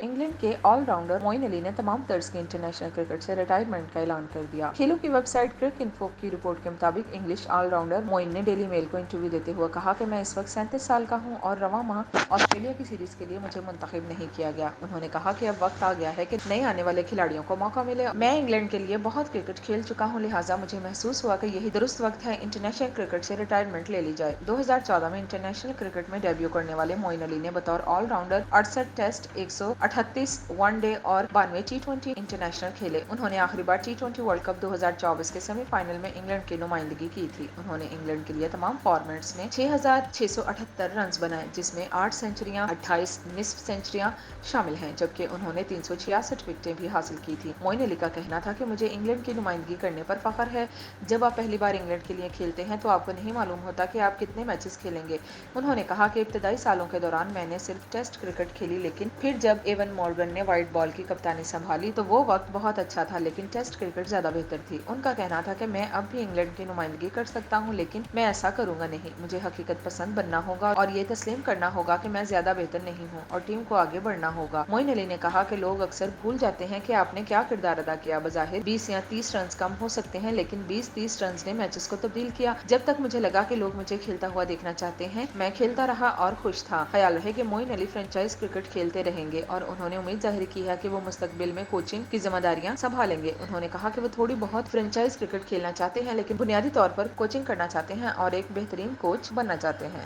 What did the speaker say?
England के allrounder Moin Ali ने तमाम तर्ज की इंटरनेशनल क्रिकेट से रिटायरमेंट का ऐलान कर दिया। खेलों की वेबसाइट क्रिक इन्फो की रिपोर्ट के मुताबिक इंग्लिश ऑलराउंडर मोइन ने डेली मेल को इंटरव्यू देते हुए कहा कि मैं इस वक्त 37 साल का हूं और रवां माह ऑस्ट्रेलिया की सीरीज के लिए मुझे मुंतखब नहीं किया गया। उन्होंने कहा कि अब वक्त आ गया है कि नए आने वाले खिलाड़ियों को मौका मिले। मैं इंग्लैंड के लिए बहुत क्रिकेट खेल चुका हूँ, लिहाजा मुझे महसूस हुआ कि यही दुरुस्त वक्त है इंटरनेशनल क्रिकेट से रिटायरमेंट ले ली जाए। 2014 में इंटरनेशनल क्रिकेट में डेब्यू करने वाले मोइन अली ने बतौर ऑलराउंडर 68 टेस्ट, 138 वनडे और 92 टी20 इंटरनेशनल खेले। उन्होंने आखिरी बार टी20 वर्ल्ड कप 2024 के सेमीफाइनल में इंग्लैंड की नुमाइंदगी की थी। उन्होंने इंग्लैंड के लिए तमाम फॉर्मेट्स में 6,678 रन बनाए, जिसमें 8 सेंचुरियां, 28 निस्फ सेंचुरियां शामिल हैं, जबकि उन्होंने 366 विकेटें भी हासिल की थी। मोइन अली का कहना था कि मुझे इंग्लैंड की नुमाइंदगी करने पर फख्र है। जब आप पहली बार इंग्लैंड के लिए खेलते हैं तो आपको नहीं मालूम होता कि आप कितने मैचेस खेलेंगे। उन्होंने कहा कि इब्तदाई सालों के दौरान मैंने सिर्फ टेस्ट क्रिकेट खेली, लेकिन फिर जब एवन मॉर्गन ने व्हाइट बॉल की कप्तानी संभाली तो वो वक्त बहुत अच्छा था, लेकिन टेस्ट क्रिकेट ज्यादा बेहतर थी। उनका कहना था कि मैं अब भी इंग्लैंड की नुमाइंदगी कर सकता हूँ, लेकिन मैं ऐसा करूंगा नहीं। मुझे हकीकत पसंद बनना होगा और ये तस्लीम करना होगा कि मैं ज्यादा बेहतर नहीं हूँ और टीम को आगे बढ़ना होगा। मोइन अली ने कहा कि लोग अक्सर भूल जाते हैं कि आपने क्या किरदार अदा किया। बज़ाहिर 20 या 30 रन कम हो सकते हैं, लेकिन 20-30 रन ने मैचेस को तब्दील किया। जब तक मुझे लगा कि लोग मुझे खेलता हुआ देखना चाहते हैं, मैं खेलता रहा और खुश था। ख्याल रहे कि मोइन अली फ्रेंचाइज क्रिकेट खेलते रहेंगे और उन्होंने उम्मीद जाहिर की है कि वो मुस्तकबिल में कोचिंग की जिम्मेदारियां संभालेंगे। उन्होंने कहा कि वो थोड़ी बहुत फ्रेंचाइज क्रिकेट खेलना चाहते हैं, लेकिन बुनियादी तौर पर कोचिंग करना चाहते हैं और एक बेहतरीन कोच बनना चाहते हैं।